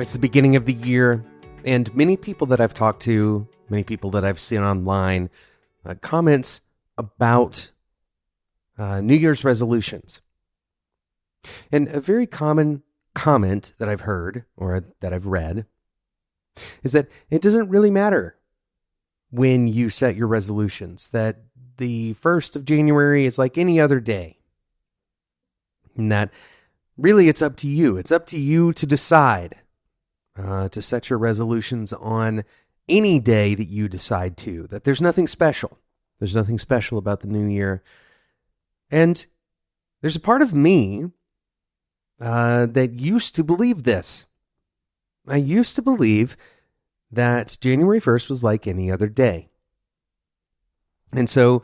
It's the beginning of the year, and many people that I've talked to, many people that I've seen online, comments about New Year's resolutions. And a very common comment that I've heard or that I've read is that it doesn't really matter when you set your resolutions, that the 1st of January is like any other day. And that really it's up to you. It's up to you to decide to set your resolutions on any day that you decide to, that there's nothing special. There's nothing special about the new year. And there's a part of me that used to believe this. I used to believe that January 1st was like any other day. And so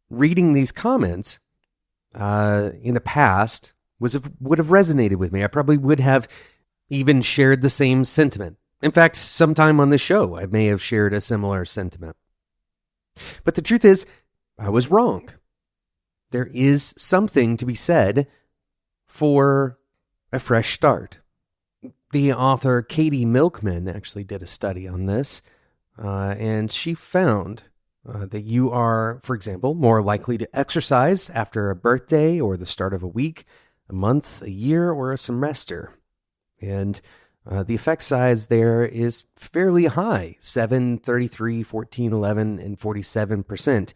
reading these comments in the past would have resonated with me. I probably would have even shared the same sentiment. In fact, sometime on this show, I may have shared a similar sentiment. But the truth is, I was wrong. There is something to be said for a fresh start. The author Katie Milkman actually did a study on this, and she found that you are, for example, more likely to exercise after a birthday or the start of a week, a month, a year, or a semester. And the effect size there is fairly high, 7, 33, 14, 11, and 47%,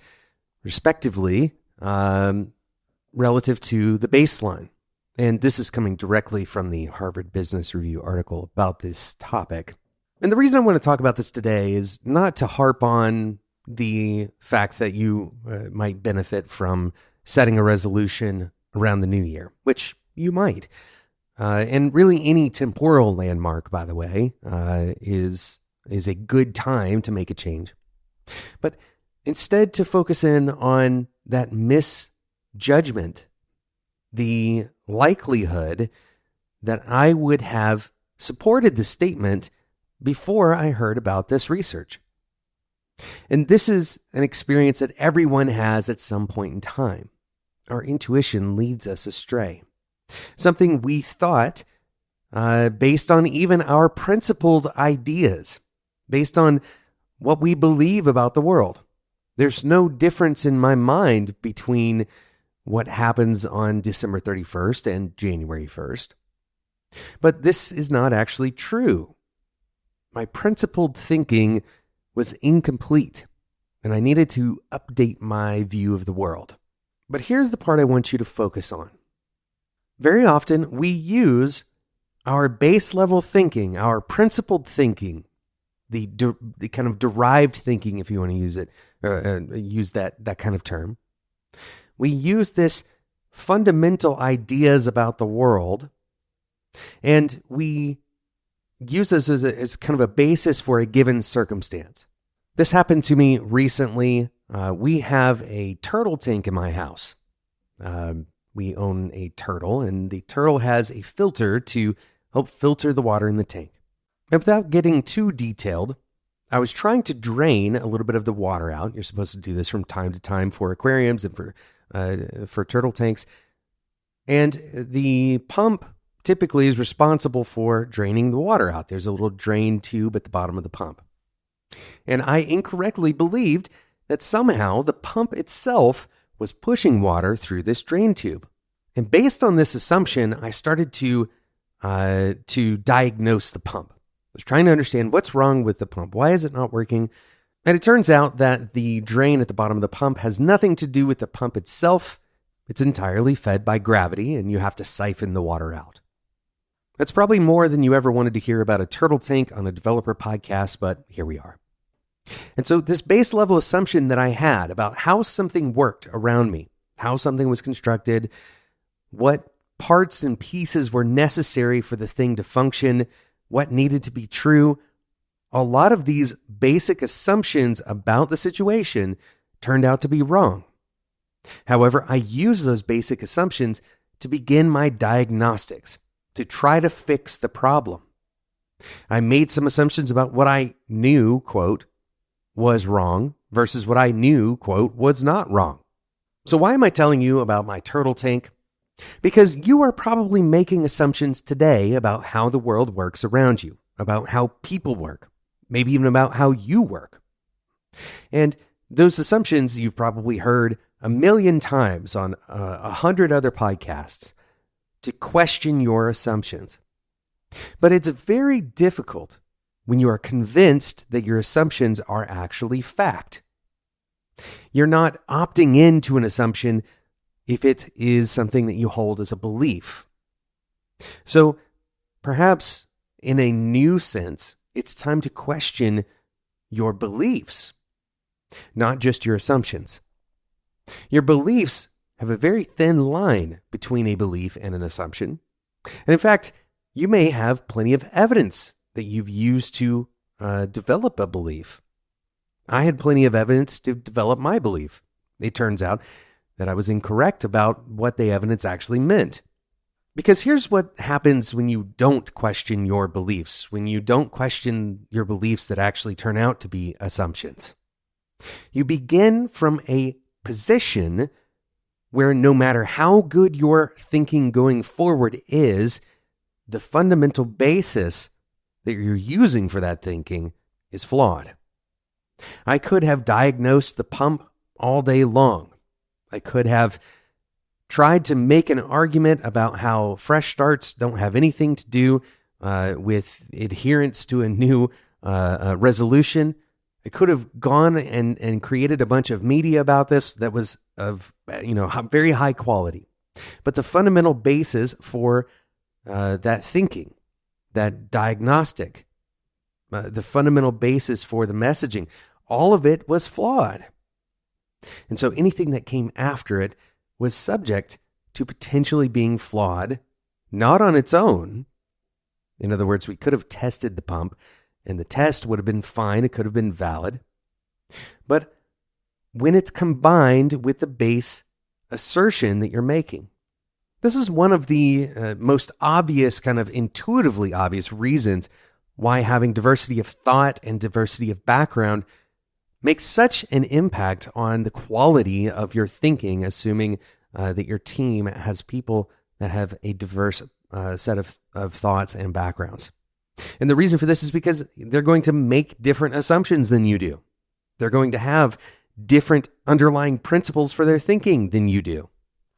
respectively, relative to the baseline. And this is coming directly from the Harvard Business Review article about this topic. And the reason I want to talk about this today is not to harp on the fact that you might benefit from setting a resolution around the new year, which you might. And really any temporal landmark, by the way, is a good time to make a change. But instead to focus in on that misjudgment, the likelihood that I would have supported the statement before I heard about this research. And this is an experience that everyone has at some point in time. Our intuition leads us astray. Something we thought, based on even our principled ideas, based on what we believe about the world. There's no difference in my mind between what happens on December 31st and January 1st. But this is not actually true. My principled thinking was incomplete, and I needed to update my view of the world. But here's the part I want you to focus on. Very often, we use our base level thinking, our principled thinking, the kind of derived thinking, if you want to use it, use that kind of term. We use this fundamental ideas about the world, and we use this as kind of a basis for a given circumstance. This happened to me recently. We have a turtle tank in my house. We own a turtle, and the turtle has a filter to help filter the water in the tank. And without getting too detailed, I was trying to drain a little bit of the water out. You're supposed to do this from time to time for aquariums and for turtle tanks. And the pump typically is responsible for draining the water out. There's a little drain tube at the bottom of the pump. And I incorrectly believed that somehow the pump itself was pushing water through this drain tube. And based on this assumption, I started to diagnose the pump. I was trying to understand what's wrong with the pump. Why is it not working? And it turns out that the drain at the bottom of the pump has nothing to do with the pump itself. It's entirely fed by gravity, and you have to siphon the water out. That's probably more than you ever wanted to hear about a turtle tank on a developer podcast, but here we are. And so this base level assumption that I had about how something worked around me, how something was constructed, what parts and pieces were necessary for the thing to function, what needed to be true, a lot of these basic assumptions about the situation turned out to be wrong. However, I used those basic assumptions to begin my diagnostics, to try to fix the problem. I made some assumptions about what I knew, quote, was wrong versus what I knew, quote, was not wrong. So why am I telling you about my turtle tank? Because you are probably making assumptions today about how the world works around you, about how people work, maybe even about how you work. And those assumptions you've probably heard a million times on 100 other podcasts to question your assumptions. But it's very difficult when you are convinced that your assumptions are actually fact. You're not opting into an assumption if it is something that you hold as a belief. So perhaps in a new sense, it's time to question your beliefs, not just your assumptions. Your beliefs have a very thin line between a belief and an assumption. And in fact, you may have plenty of evidence that you've used to develop a belief. I had plenty of evidence to develop my belief. It turns out that I was incorrect about what the evidence actually meant. Because here's what happens when you don't question your beliefs, when you don't question your beliefs that actually turn out to be assumptions. You begin from a position where no matter how good your thinking going forward is, the fundamental basis that you're using for that thinking is flawed. I could have diagnosed the pump all day long. I could have tried to make an argument about how fresh starts don't have anything to do with adherence to a new resolution. I could have gone and created a bunch of media about this that was of very high quality. But the fundamental basis for that thinking, that diagnostic, the fundamental basis for the messaging, all of it was flawed. And so anything that came after it was subject to potentially being flawed, not on its own. In other words, we could have tested the pump, and the test would have been fine. It could have been valid. But when it's combined with the base assertion that you're making, this is one of the most obvious, kind of intuitively obvious reasons why having diversity of thought and diversity of background makes such an impact on the quality of your thinking, assuming that your team has people that have a diverse set of thoughts and backgrounds. And the reason for this is because they're going to make different assumptions than you do. They're going to have different underlying principles for their thinking than you do.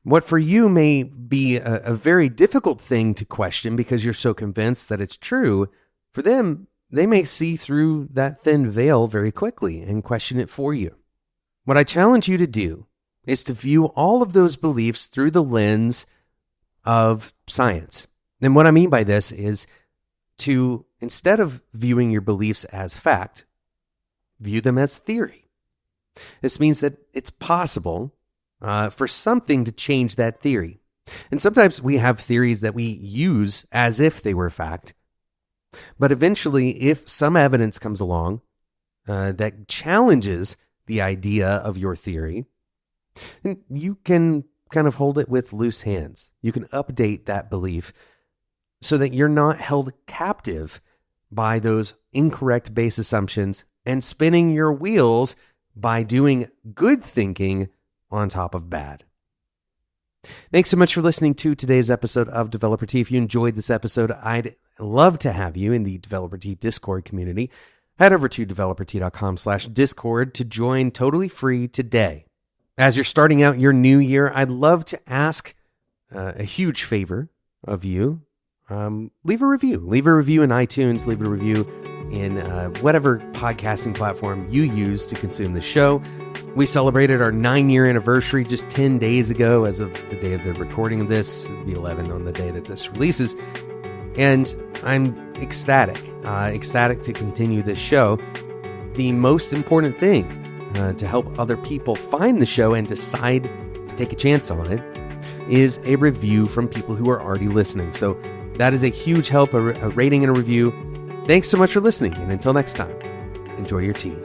What for you may be a very difficult thing to question because you're so convinced that it's true, for them, they may see through that thin veil very quickly and question it for you. What I challenge you to do is to view all of those beliefs through the lens of science. And what I mean by this is to, instead of viewing your beliefs as fact, view them as theory. This means that it's possible for something to change that theory. And sometimes we have theories that we use as if they were fact. But eventually, if some evidence comes along that challenges the idea of your theory, then you can kind of hold it with loose hands. You can update that belief so that you're not held captive by those incorrect base assumptions and spinning your wheels by doing good thinking on top of bad. Thanks so much for listening to today's episode of Developer Tea. If you enjoyed this episode, I'd love to have you in the Developer Tea Discord community. Head over to developertea.com/Discord to join totally free today. As you're starting out your new year, I'd love to ask a huge favor of you. Leave a review. Leave a review in iTunes. Leave a review in whatever podcasting platform you use to consume the show. We celebrated our 9-year anniversary just 10 days ago as of the day of the recording of this. It'll be 11 on the day that this releases. And I'm ecstatic to continue this show. The most important thing to help other people find the show and decide to take a chance on it is a review from people who are already listening. So that is a huge help, a rating and a review. Thanks so much for listening. And until next time, enjoy your tea.